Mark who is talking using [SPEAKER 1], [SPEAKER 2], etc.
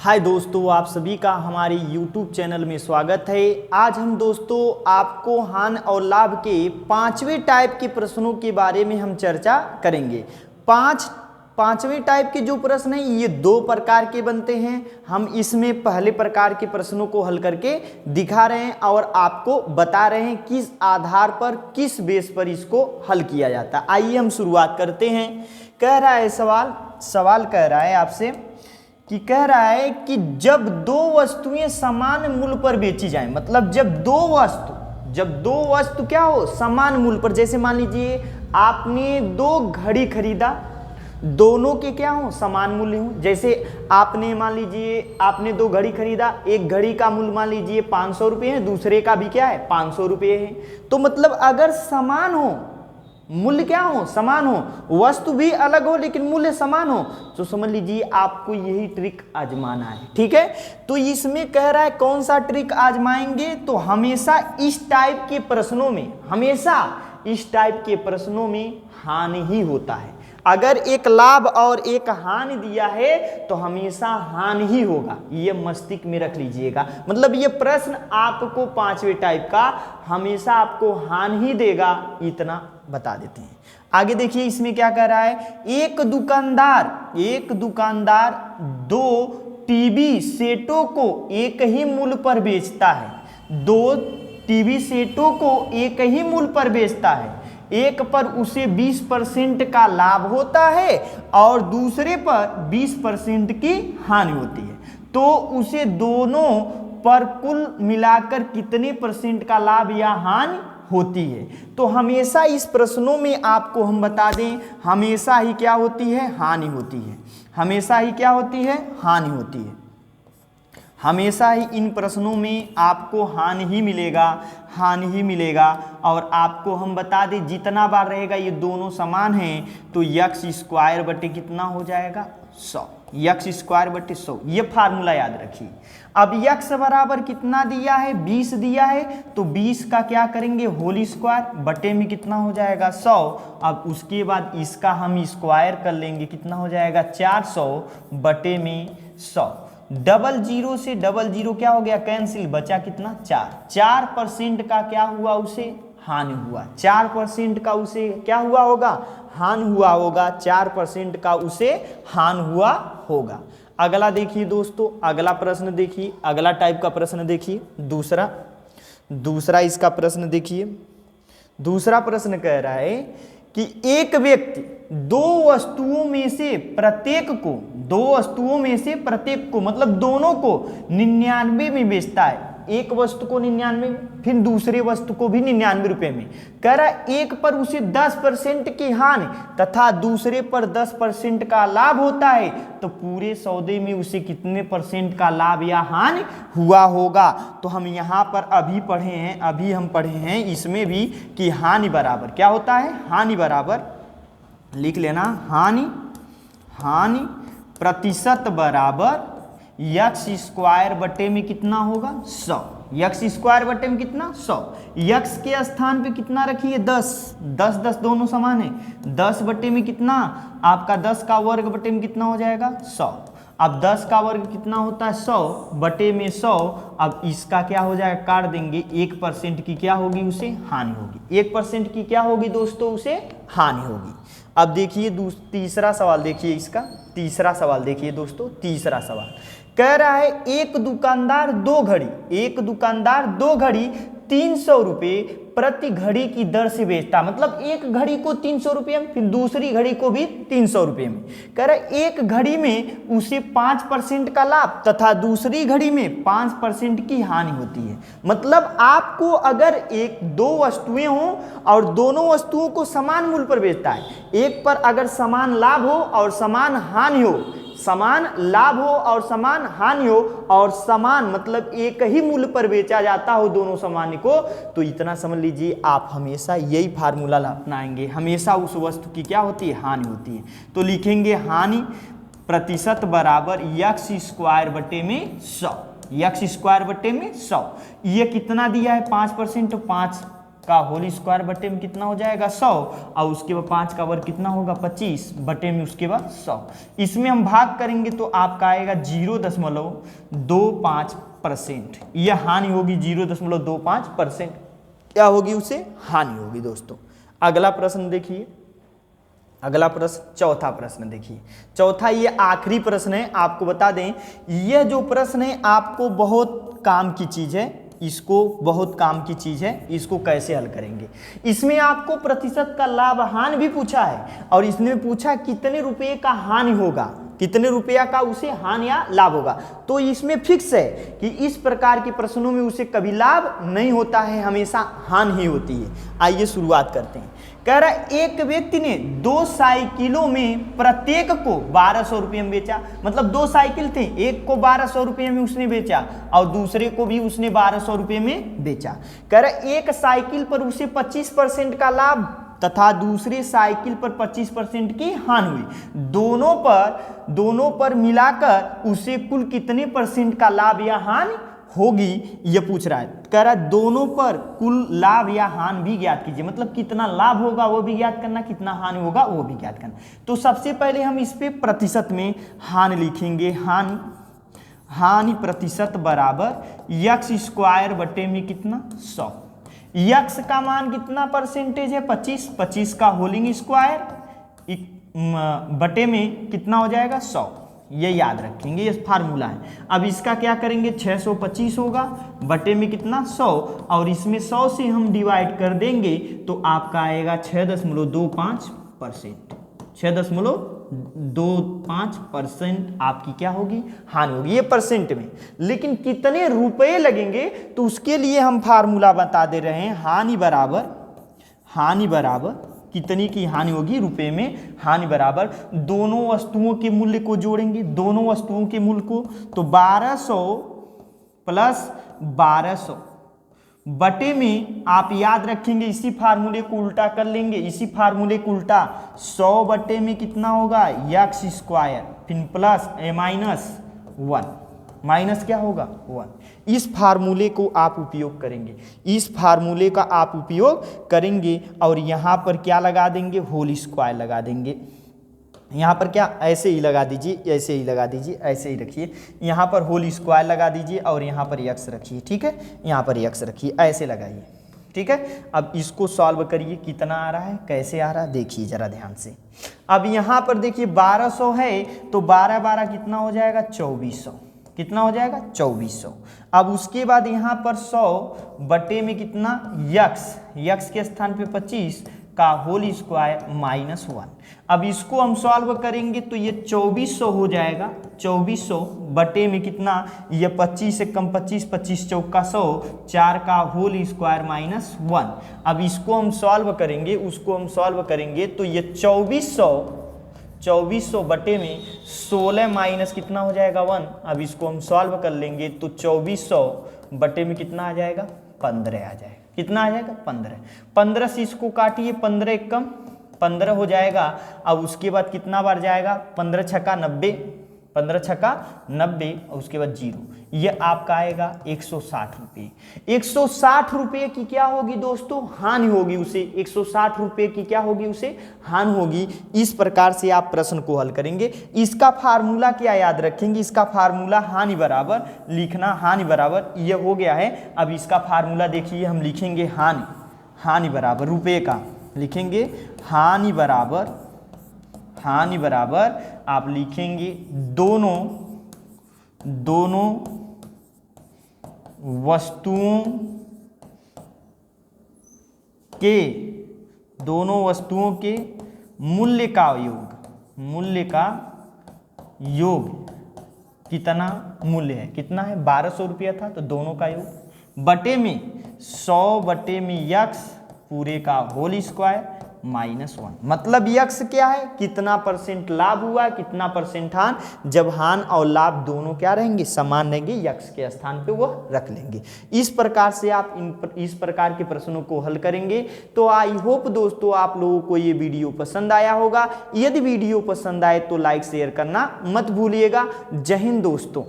[SPEAKER 1] हाय दोस्तों, आप सभी का हमारे YouTube चैनल में स्वागत है। आज हम दोस्तों आपको हानि और लाभ के पांचवें टाइप के प्रश्नों के बारे में हम चर्चा करेंगे। पांचवें टाइप के जो प्रश्न हैं ये दो प्रकार के बनते हैं। हम इसमें पहले प्रकार के प्रश्नों को हल करके दिखा रहे हैं और आपको बता रहे हैं किस आधार पर, किस बेस पर इसको हल किया जाता है। आइए हम शुरुआत करते हैं। कह रहा है सवाल कह रहा है आपसे कि कह रहा है कि जब दो वस्तुएं समान मूल्य पर बेची जाएं, मतलब जब दो वस्तु क्या हो, समान मूल्य पर। जैसे मान लीजिए आपने दो घड़ी खरीदा, दोनों के क्या हो, समान मूल्य हो। जैसे आपने मान लीजिए आपने दो घड़ी खरीदा, एक घड़ी का मूल्य मान लीजिए 500 रुपये है, दूसरे का भी क्या है 500 रुपये है। तो मतलब अगर समान हो, मूल्य क्या हो, समान हो, वस्तु भी अलग हो लेकिन मूल्य समान हो, तो समझ लीजिए आपको यही ट्रिक आजमाना है। ठीक है, तो इसमें कह रहा है कौन सा ट्रिक आजमाएंगे, तो हमेशा इस टाइप के प्रश्नों में हानि ही होता है। अगर एक लाभ और एक हानि दिया है तो हमेशा हानि ही होगा, ये मस्तिष्क में रख लीजिएगा। मतलब ये प्रश्न आपको पांचवें टाइप का हमेशा आपको हानि ही देगा, इतना बता देते हैं। आगे देखिए इसमें क्या कह रहा है, एक दुकानदार दो टीवी सेटों को एक ही मूल्य पर बेचता है। दो टीवी सेटों को एक ही मूल्य पर बेचता है। एक पर उसे 20% का लाभ होता है और दूसरे पर 20% की हानि होती है। तो उसे दोनों पर कुल मिलाकर कितने परसेंट का लाभ या हानि होती है। तो हमेशा इस प्रश्नों में आपको हम बता दें, हमेशा ही क्या होती है, हानि होती है। हमेशा ही क्या होती है, हानि होती है। हमेशा ही इन प्रश्नों में आपको हानि ही मिलेगा। और आपको हम बता दें जितना बार रहेगा ये दोनों समान हैं तो यक्स स्क्वायर बटे कितना हो जाएगा, 100। यक्स स्क्वायर बटे 100, ये फार्मूला याद रखिए। अब यक्स बराबर कितना दिया है, 20 दिया है, तो 20 का क्या करेंगे, होल स्क्वायर बटे में कितना हो जाएगा, 100। अब उसके बाद इसका हम स्क्वायर कर लेंगे, कितना हो जाएगा 400 बटे में 100। डबल जीरो से डबल जीरो क्या हो गया, कैंसिल, बचा कितना 4% का क्या हुआ, उसे हानि हुआ। 4% का उसे क्या हुआ होगा, हानि हुआ होगा। 4% का उसे हानि हुआ होगा। अगला देखिए दोस्तों, अगला प्रश्न देखिए, अगला टाइप का प्रश्न देखिए, दूसरा इसका प्रश्न देखिए। दूसरा प्रश्न कह रहा है कि एक व्यक्ति दो वस्तुओं में से प्रत्येक को मतलब दोनों को 99 में बेचता है। एक वस्तु को 99 में, फिर दूसरे वस्तु को भी 99 रुपए में। कह रहा है एक पर उसे 10% की हानि तथा दूसरे पर 10% का लाभ होता है, तो पूरे सौदे में उसे कितने % का लाभ या हानि हुआ होगा। तो हम यहाँ पर अभी हम पढ़े हैं इसमें भी कि हानि बराबर क्या होता है, हानि बराबर लिख लेना, हानि प्रतिशत बराबर यक्स स्क्वायर बटे में कितना होगा, 100। यक्स स्क्वायर बटे में कितना, 100। यक्स के स्थान पे कितना रखिए, 10 दोनों समान है। 10 बटे में कितना आपका 10 का वर्ग बटे में कितना हो जाएगा, 100। अब 10 का वर्ग कितना होता है, 100 बटे में 100। अब इसका क्या हो जाएगा, काट देंगे। 1% की क्या होगी, उसे हानि होगी। 1% की क्या होगी दोस्तों, उसे हानि होगी। अब देखिए तीसरा सवाल देखिए, इसका तीसरा सवाल देखिए दोस्तों। तीसरा सवाल कह रहा है एक दुकानदार दो घड़ी 300 रुपये प्रति घड़ी की दर से बेचता, मतलब एक घड़ी को 300 रुपये में, फिर दूसरी घड़ी को भी 300 रुपये में। कह रहा है एक घड़ी में उसे 5% का लाभ तथा दूसरी घड़ी में 5% की हानि होती है। मतलब आपको अगर दो वस्तुएं हों और दोनों वस्तुओं को समान मूल्य पर बेचता है, एक पर अगर समान लाभ हो और समान हानि हो, समान लाभ हो और समान हानि हो, और समान मतलब एक ही मूल्य पर बेचा जाता हो दोनों सामान्य को, तो इतना समझ लीजिए आप हमेशा यही फार्मूला अपनाएंगे। हमेशा उस वस्तु की क्या होती है, हानि होती है। तो लिखेंगे हानि प्रतिशत बराबर यक्स स्क्वायर बटे में 100। यक्स स्क्वायर बटे में 100। ये कितना दिया है, 5%, तो 5 का होल स्क्वायर बटे में कितना हो जाएगा 100, और उसके बाद 5 का वर्ग कितना होगा 25 बटे में उसके बाद 100। इसमें हम भाग करेंगे तो आपका आएगा 0.25%। यह हानि होगी 0.25%, क्या होगी उसे हानि होगी। दोस्तों अगला प्रश्न देखिए, अगला प्रश्न चौथा प्रश्न देखिए। चौथा ये आखिरी प्रश्न है। आपको बता दें यह जो प्रश्न है आपको बहुत काम की चीज है, इसको बहुत काम की चीज है, इसको कैसे हल करेंगे। इसमें आपको प्रतिशत का लाभ हानि भी पूछा है, और इसने पूछा कितने रुपए का हानि होगा, कितने रुपया का उसे हानि या लाभ होगा। तो इसमें फिक्स है कि इस प्रकार के प्रश्नों में उसे कभी लाभ नहीं होता है, हमेशा हानि ही होती है। आइए शुरुआत करते हैं। कह रहा है एक व्यक्ति ने 2 साइकिलों में प्रत्येक को 1200 रुपये में बेचा। मतलब 2 साइकिल थे, एक को 1200 रुपये में उसने बेचा और दूसरे को भी उसने 1200 रुपये में बेचा। कह रहा है एक साइकिल पर उसे 25% का लाभ तथा दूसरे साइकिल पर 25% की हानि हुई। दोनों पर मिलाकर उसे कुल कितने % का लाभ या हानि होगी, यह पूछ रहा है। कह रहा है दोनों पर कुल लाभ या हानि भी ज्ञात कीजिए। मतलब कितना लाभ होगा वो भी ज्ञात करना, कितना हानि होगा वो भी ज्ञात करना। तो सबसे पहले हम इस पे प्रतिशत में हानि लिखेंगे। हानि प्रतिशत बराबर यक्स स्क्वायर बटे में कितना 100। यक्स का मान कितना परसेंटेज है 25 का होलिंग स्क्वायर बटे में कितना हो जाएगा 100। ये याद रखेंगे, ये फार्मूला है। अब इसका क्या करेंगे 625 होगा बटे में कितना 100, और इसमें 100 से हम डिवाइड कर देंगे तो आपका आएगा 6.25%। 6.25% आपकी क्या होगी हानि होगी, ये परसेंट में। लेकिन कितने रुपए लगेंगे तो उसके लिए हम फार्मूला बता दे रहे हैं। हानि बराबर कितनी की हानि होगी रुपए में। हानि बराबर दोनों वस्तुओं के मूल्य को जोड़ेंगे, दोनों वस्तुओं के मूल्य को, तो 1200 प्लस 1200 बटे में आप याद रखेंगे इसी फार्मूले को उल्टा कर लेंगे। इसी फार्मूले को उल्टा 100 बटे में कितना होगा यक्स स्क्वायर, फिर प्लस माइनस 1, माइनस क्या होगा 1। इस फार्मूले को आप उपयोग करेंगे, इस फार्मूले का आप उपयोग करेंगे और यहाँ पर क्या लगा देंगे होल स्क्वायर लगा देंगे। यहाँ पर क्या ऐसे ही लगा दीजिए, ऐसे ही लगा दीजिए, ऐसे ही रखिए। यहाँ पर होल स्क्वायर लगा दीजिए और यहाँ पर यक्स रखिए, ठीक है। यहाँ पर यक्स रखिए, ऐसे लगाइए, ठीक है। अब इसको सॉल्व करिए, कितना आ रहा है, कैसे आ रहा है, देखिए जरा ध्यान से। अब यहाँ पर देखिए 1200 है तो 12 कितना हो जाएगा 2400, कितना हो जाएगा 2400। अब उसके बाद यहाँ पर 100 बटे में कितना यक्स के स्थान पे 25 का होल स्क्वायर माइनस 1। अब इसको हम सॉल्व करेंगे तो ये 2400 हो जाएगा। 2400 बटे में कितना, ये 25 से कम 25, 25 चौका 100, 4 का होल स्क्वायर माइनस 1। अब इसको हम सॉल्व करेंगे, उसको हम सॉल्व करेंगे तो ये 2400 बटे में 16 माइनस कितना हो जाएगा 1। अब इसको हम सॉल्व कर लेंगे तो 2400 बटे में कितना आ जाएगा 15 आ जाएगा। कितना आ जाएगा 15 से इसको काटिए, 15 एक कम 15 हो जाएगा। अब उसके बाद कितना बार जाएगा 15 छक्का 90, 15 छक्का 90 और उसके बाद 0। ये आपका आएगा 160 रुपये। 160 रुपये की क्या होगी दोस्तों हानि होगी उसे, 160 रुपये की क्या होगी उसे हानि होगी। इस प्रकार से आप प्रश्न को हल करेंगे। इसका फार्मूला क्या याद रखेंगे, इसका फार्मूला हानि बराबर लिखना, हानि बराबर ये हो गया है। अब इसका फार्मूला देखिए, हम लिखेंगे हानि बराबर रुपये का लिखेंगे, हानि बराबर आप लिखेंगे दोनों वस्तुओं के मूल्य का योग कितना मूल्य है, कितना है 1200 रुपया था तो दोनों का योग बटे में 100 बटे में यक्स पूरे का होल स्क्वायर माइनस 1। मतलब यक्स क्या है, कितना परसेंट लाभ हुआ, कितना परसेंट हान। जब हान और लाभ दोनों क्या रहेंगे समान रहेंगे, यक्स के स्थान पे वो रख लेंगे। इस प्रकार से आप इस प्रकार के प्रश्नों को हल करेंगे। तो आई होप दोस्तों आप लोगों को ये वीडियो पसंद आया होगा। यदि वीडियो पसंद आए तो लाइक शेयर करना मत भूलिएगा। जय हिंद दोस्तों।